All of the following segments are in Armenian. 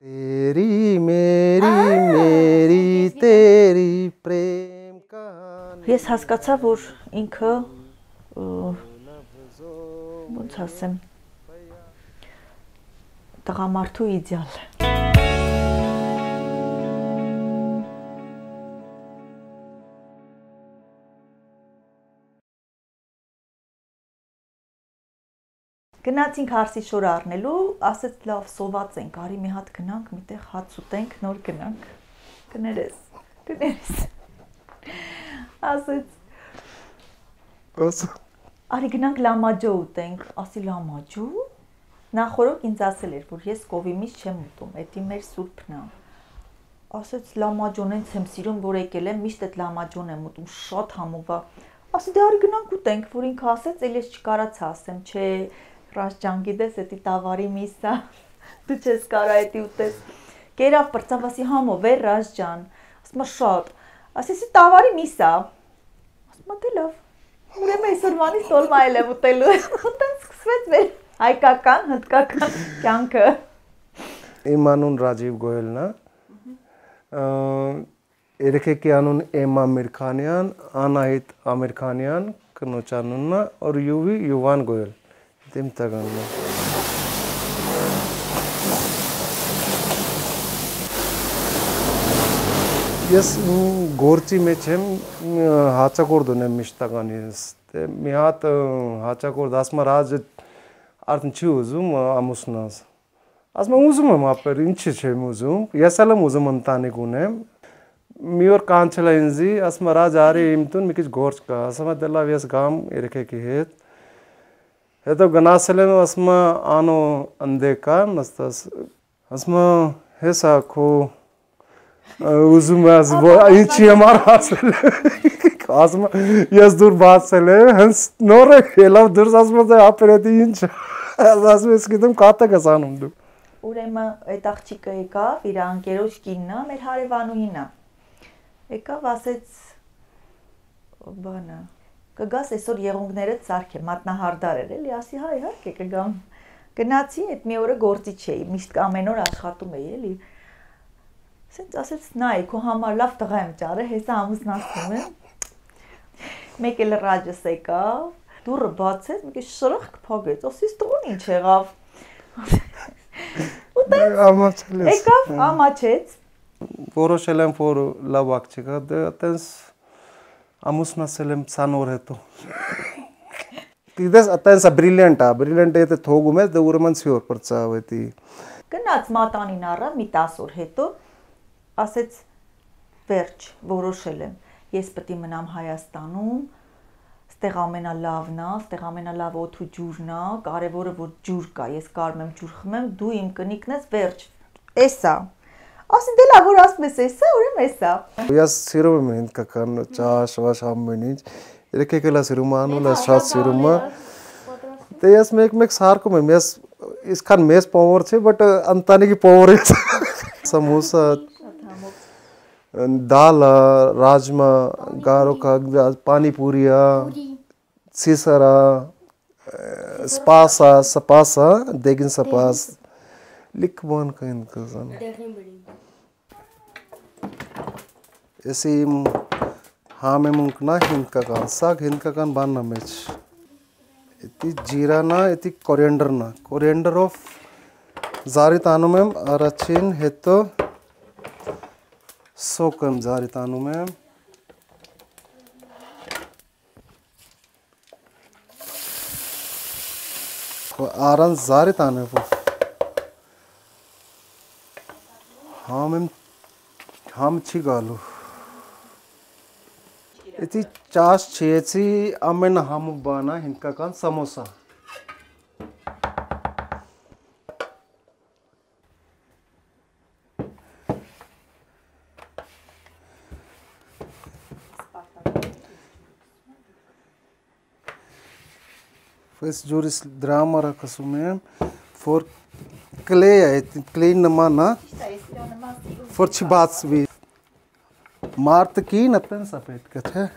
Teri meri teri prem kani Ես հասկացա, որ ինքը ոնց ասեմ տղամարդու իդեալ Գնացինք հարսի շորը առնելու, ասեց լավ սոված ենք, արի մի հատ գնանք, միտեղ հաց ուտենք, նոր գնանք։ Կներես։ Ասեց։ Արի գնանք լամաջո ուտենք, ասի լամաջո։ Նախորդ ինձ ասել էր, որ ես կովիմից չեմ ուտում, էդի մեր սուրբն է։ Ասեց լամաջոն ինձ եմ սիրում, որ եկել եմ, միշտ այդ լամաջոն եմ ուտում, շատ համով է։ Ասի դե արի գնանք ուտենք, որ ինքը ասեց, էլ ես չկարացա ասեմ, չէ Ռաշջան գիտես, էդի տավարի միսա, դու չես կարա էդի ուտես, կերավ պրծավ, ասի համով էր Ռաշջան, ասմա շատ, ասեսի տավարի միսա, ասմա դե լավ, ուրեմ այսօրվանից տոլմա էլ եմ ուտելու, ուտեն սկսվեց մեր հայկական, հնդկական կյանքը։ Իմ անուն Ռաջիվ Գոյելն է, երեքեկի անուն Էմա Միրքանյան, Անահիտ Ամիրքանյան, կնոջ անունն է, Օրյուվի Յուվան Գոյել։ Դեմ տականն է։ Ես գործի մեջ եմ հաճակորդ ունեմ միշտ տականից։ Մի հատ հաճակորդ ասում Ռաջ արդեն չի ուզում ամուսնաս։ Ասում ուզում եմ ապեր, ինչի չեմ ուզում։ Ես էլ եմ ուզում ընտանիք ունեմ։ Մի օր կանչել է ինձ, ասում Ռաջ արի իմ տուն մի քիչ գործ կա։ Ասում դե լավ ես գամ երեքեկի հետ։ Հետո գնացել եմ, ասում անո ընդեկան, նստած, ասում հեսա քո ուզում ես ինչի համար ասել ասում ես դուր բացել եմ, հենց նոր ելավ դուրս ասում դե ապերետի ինչ ասում ես գիտեմ կատակ ես անում դու Ուրեմն այդ աղջիկը եկավ, իր անկերոջ կինն է, մեր հարևանուհին է։ Եկավ, ասեց բանը Կգաս այսօր եղունգները ծարքեմ, մատնահարդար էր, էլի, ասի հա իհարկե կգամ։ Գնացի, այդ մի օրը գործի չէի, միշտ ամեն օր աշխատում էի, էլի։ Սենց ասեց, նայ, քո համար լավ տղա եմ ճարը, հեսա ամուսնացնում եմ։ Մեկ էլ Ռաջս եկավ, դուռը բացեց, մի քիչ շրխկ փակեց, ասես տղուն ինչ եղավ։ Ամաչել ես։ Եկավ, ամաչեց։ Որոշել եմ, որ լավ աղջիկ է, դե այտենց ամուսնացել եմ 20 օր հետո։ Դες այտենց է բրիլիանտ է, եթե թողում ես, դե ուրեմն չի օր պրծավ էդի։ Գնաց մատանին առավ մի 10 օր հետո, ասեց վերջ, որոշել եմ, ես պետք է մնամ Հայաստանում, ստեղ ամենալավն է, ստեղ ամենալավ օդու ջուրն է, կարևորը որ ջուր կա, ես կարում եմ ջուր խմեմ, դու իմ կնիկն ես, վերջ։ Էսա։ Ասին դե լավ որ ասում ես էսա, ուրեմն էսա։ Ես սիրում եմ հնդկական ճաշ, վաշ ամեն ինչ։ Երեքեք էլ սիրում անուն, ես շատ սիրում եմ։ Դե ես մեկ սարկում եմ, ես իսկան մեծ փողոր չի, բայց ընտանիքի փողոր է։ Սամոսա, դալա, ռաջմա, գարոկա, պանիպուրիա, ցիսարա, սպասա, դեգին սպաս։ Լիքման կային կզան։ Ես իմ համեմունքն է հնդկական, սակ հնդկական բանն է մեջ։ Էդի ջիրանա, էդի կորիենդրն է։ Կորիենդրով զարի տանում եմ առաջին, հետո սոկ եմ զարի տանում եմ։ Առանց զարի տանեմ, համ չի գալու։ Էդի ճաշ չեցի ամենահամով բան է հնդկական սամոսա։ Այս ջուրիս դրամարա կսում եմ, որ կլեյ է, կլեյ նման է, որ չի բացվի։ Մարդը կինը տենց է պետք է, թե։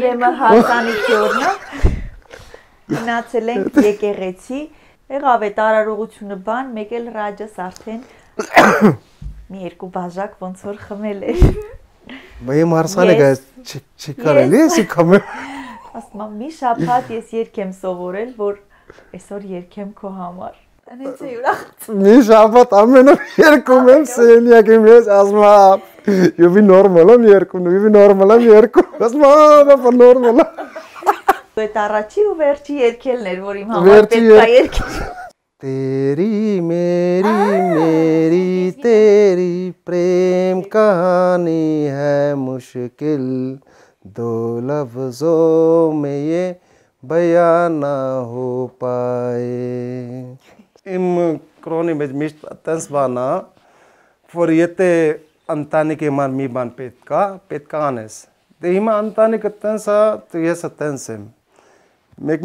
ուրեմն հարսանիքի օրն է։ Գնացել ենք եկեղեցի, եղավ է տարարողությունը բան, մեկ էլ ռաջս արդեն մի երկու բաժակ ոնց որ խմել էր։ Բայց հարսանիքը չի կարելի է խմել։ Ասում եմ մի շաբաթ ես երգեմ սովորել, որ այսօր երգեմ քո համար։ Անից է ուրախ։ Մի շաբաթ ամեն օր երգում եմ սենյակի մեջ, ասում եմ «Եվի նորմալ եմ երգում, եվի նորմալ եմ երգում», ասում եմ նորմալ եմ։ Այդ առաջի ու վերջի երգելն էր, որ իմ համար պետք է երգել։ Teri meri teri prem kahani hai mushkil do lafzon mein ye bayan na ho paye im kroni mein mist tens bana for yete antani ke man mi ban petka anes de hima antani ke tensa to yes tensem mek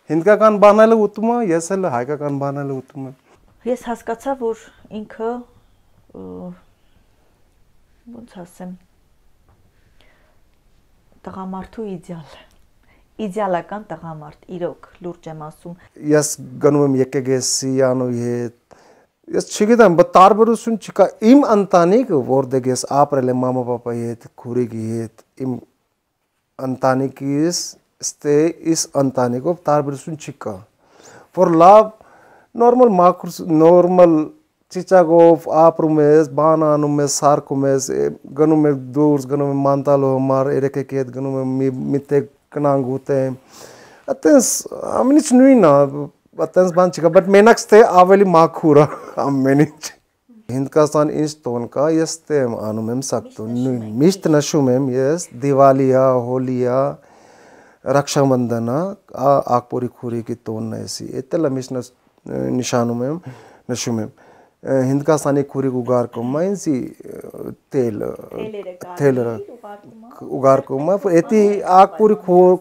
Հինկա կան բանալը ուտումը, ես էլ հայկական բանալը ուտում եմ։ Ես հասկացա, որ ինքը ոնց ասեմ, տղամարդու իդեալական տղամարդ, իրոք, լուրջ եմ ասում։ Ես գնում եմ եկեղեցի անոյի հետ։ Ես չգիտեմ, բայց տարբերություն չկա։ Իմ ընտանիքը, որտեղ ես ապրել եմ մամա պապայի հետ, քուրիկի հետ, իմ ընտանիքիս is ընտանիքով տարբերություն չկա։ Որ լավ նորմալ ծիծաղով ապրում ես, բան անում ես, սարքում ես, գնում ես դուրս, գնում ես մանտալու համար, երեքեքի հետ գնում ես միտեղ կնանք ուտեմ։ Այտենց ամեն ինչ նույնն է, այտենց բան չկա, բայց մենակ ստե ավելի մաքուր է ամեն ինչ։ Հնդկաստան ինչ տոն կա, ես ստե անում եմ սակտոն նույն։ Միշտ նշում եմ ես Դիվալիա, հոլիա Ռաքշամանդանա ակբորի քուրիկի տոնն է էսի էտել եմ նշանում եմ նշում եմ Հնդկաստանի քուրիկ ուղարկում է ինձի թելերը ուղարկում է էտի ակբորի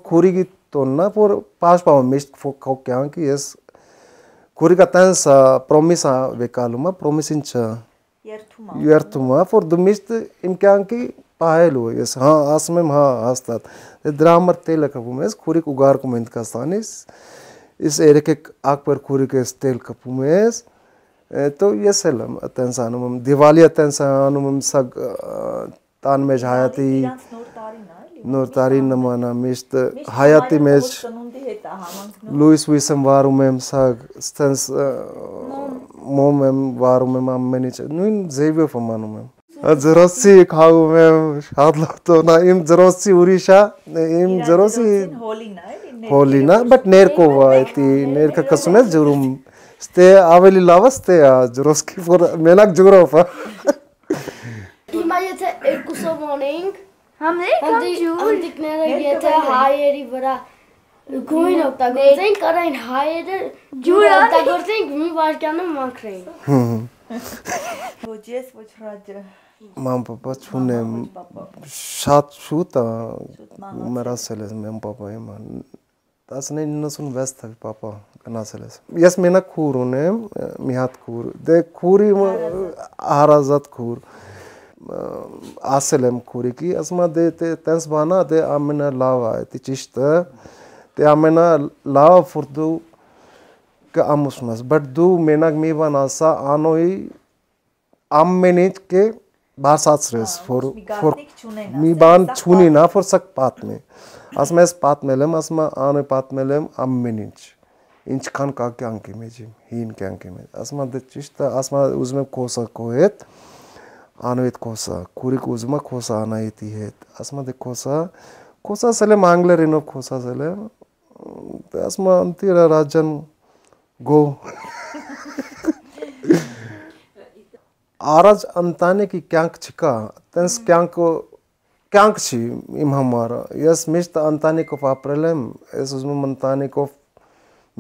քուրիկի տոնն է որ պաշտպանում միշտ կյանքի ես քուրիկը տենց պրոմիսա վեկալում է պրոմիսին երթում է որ դու միշտ իմ կյանքի պահելու ես հա ասում եմ հա հաստատ դրա համար տելը կպում ես քուրիկ ուղարկում են Հնդկաստանից ես երեք ակբեր քուրիկ ես տել կպում ես то ես էլ եմ տենց անում եմ դիվալիա տենց անում եմ սա տան մեջ հայատի նոր տարին նման է միշտ հայատի մեջ լուիս վիսեմ վարում եմ սա տենց մոմ եմ վարում եմ ամեն ինչ նույն ձևով եմ անում եմ Ձրոսի խաղում եմ շատ լավ իմ ձրոսի ուրիշ է իմ ձրոսի հոլինա բայց ներկով է էտի ներկը կսում ես ջուրում ստե ավելի լավ է ստե է ձրոսքի որ մենակ ջուրով է Հիմա եթե երկուսով անենք հանդիկները եթե հայերի վրա գույն օգտագործենք կարային հայերը ջուրը օգտագործենք մի վարկյանում մաքրեին Ոչ ես ոչ ռաջը Մամ պապա չունեմ շատ շուտ է մեռասել ես մեմ պապայի ման 1996 թվի պապա գնացել ես ես մենակ քուր ունեմ մի հատ քուր դե քուրի հարազատ քուր ասել եմ քուրիկի ասում է դե տենց բանա դե ամենալավը է դե ճիշտ է դե ամենալավը որ դու կամուսնաս բայց դու մենակ մի բան ասա անոյի ամեն ինչ կե բացացրես որ մի բան չունի նա որ սա պատմի ասում ես պատմել եմ ասում անը պատմել եմ ամեն ինչքան կա կյանքի մեջ հին կյանքի մեջ ասում դե ճիշտ է ասում ուզում եմ կոսա քո հետ անու հետ կոսա քուրիկ ուզում է կոսա անայետի հետ ասում դե կոսասել եմ անգլերենով կոսասել եմ ասում անտիրա ռաջան գո Առաջ ընտանիքի կյանք չկա, տենց կյանք չի իմ համար, ես միշտ ընտանիքով ապրել եմ, ես ուզում եմ ընտանիքով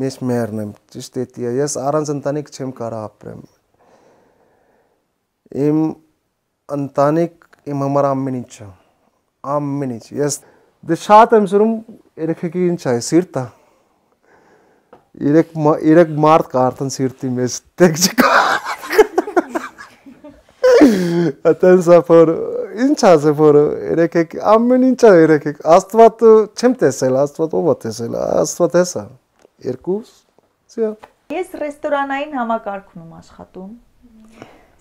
միշտ մեռնեմ, ճիշտ էտի է, ես առանց ընտանիք չեմ կարող ապրեմ, իմ ընտանիք իմ համար ամեն ինչ է, ամեն ինչ, ես դե շատ եմ սուրում երեքեքի ինչ է, սիրտ է, երեք մարդ կա արդեն սիրտի մեջ, տեք չկա Այդպես որ Ինչ ասեմ, որ երեքեք ամեն ինչը երեքեք Աստված չեմ տեսել, Աստված ով է տեսել, Աստված էսա։ Երկուս։ Սա։ Ես ռեստորանային համակարգում եմ աշխատում։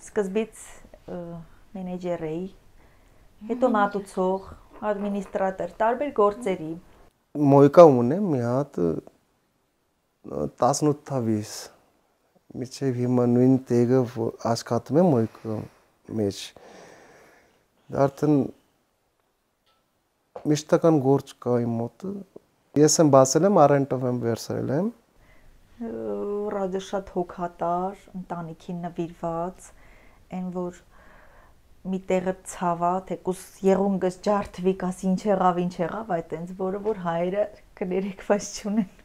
Սկզբից մենեջեր էի, հետո մատուցող, ադմինիստրատոր, տարբեր գործերի։ Մոյկա ունեմ մի հատ 18 թավիս։ Միջև հիմա նույն տեղը աշխատում եմ մոյկա մեջ։ Արդեն միշտական գործ կա իմ մոտ։ Ես եմ բացել եմ, առենտով եմ վերցրել եմ։ Ռադիո շատ հոգատար, ընտանիքին նվիրված, այն որ մի տեղը ցավա, թեկուս եղունգս ջարդվի, կաս ինչ եղավ, այդ այնց որը որ հայերը կներեկված չունեն։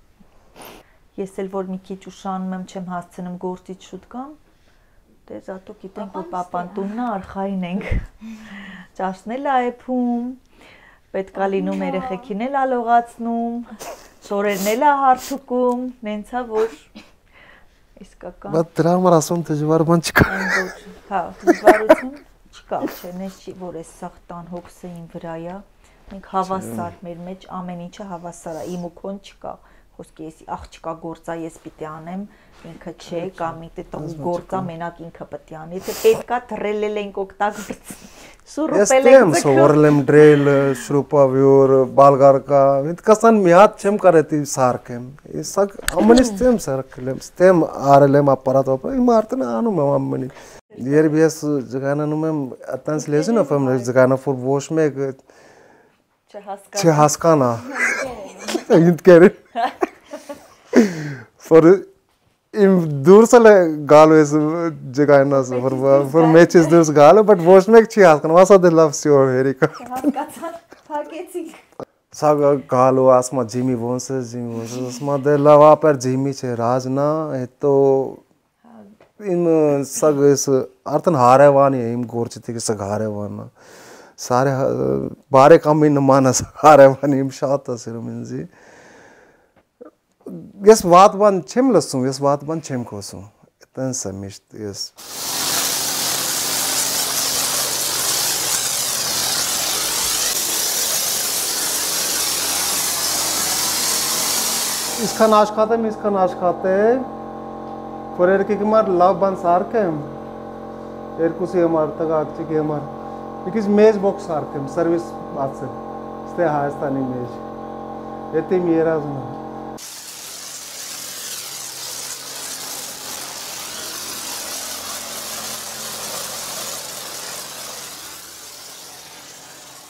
Ես էլ որ մի քիչ ուշանում եմ, չեմ հասցնում գործից շուտ կամ դե զատո գիտենք որ պապան տունն է, արխային ենք։ Ճաշնել է էփում, պետքա լինում երեխեքին էլ ալողացնում, շորերն էլ է հարթուկում, նենցա որ իսկական։ Բայց դրա համար ասում դժվար բան չկա։ Հա, դժվարություն չկա, չէ, նես չի որ էս սաղ տան հոգսը իմ վրա է։ Մենք հավասար, մեր մեջ ամեն ինչը հավասար է, իմ ու քոն չկա։ Խոսքի ես աղջկա գործա ես պիտի անեմ, ինքը չէ, կամ մի տեղ գործա մենակ ինքը պիտի անի, եթե պետքա թռել ենք օգտագործել։ Շուրուպել ենք։ Ես սովորել եմ դրել, շրուպավյուր, բալգարկա, ինքնասան մի հատ չեմ կարելի սարքեմ։ Ես ամենից եմ սարքել եմ, ստեմ արել եմ ապարատով, իմ արդեն անում եմ ամեն ինչ։ Երբ ես ձգանանում եմ, այտենց լեզունով եմ ձգանով որ ոչ մեկ չհասկանա։ Ինտկերը for im dursale galo is jagaina for matches durs galo but was make chi haskan was the love your Erika Հասկացան, փակեցիք։ Սա գալու ասма Jimmy Wons ասма դե լավ ապեր Jimmy չէ ռազնա հետո իմ սագես արդեն հարևանի է իմ գործի տիկը սա հարևանն սարե բարեկամի նման է հարևանի իմ շատ է սիրում ինձի Ես վատ բան չեմ լսում, ես վատ բան չեմ խոսում։ Այտենց է միշտ ես։ Իսկան աշխատեմ, որ երկի համար լավ բան սարքեմ, երկուսի համար, տղաակցիկի համար, մի քիչ մեծ բոքս սարքեմ, սերվիս բացեմ, ստե Հայաստանի մեջ։ Դա իմ երազն է։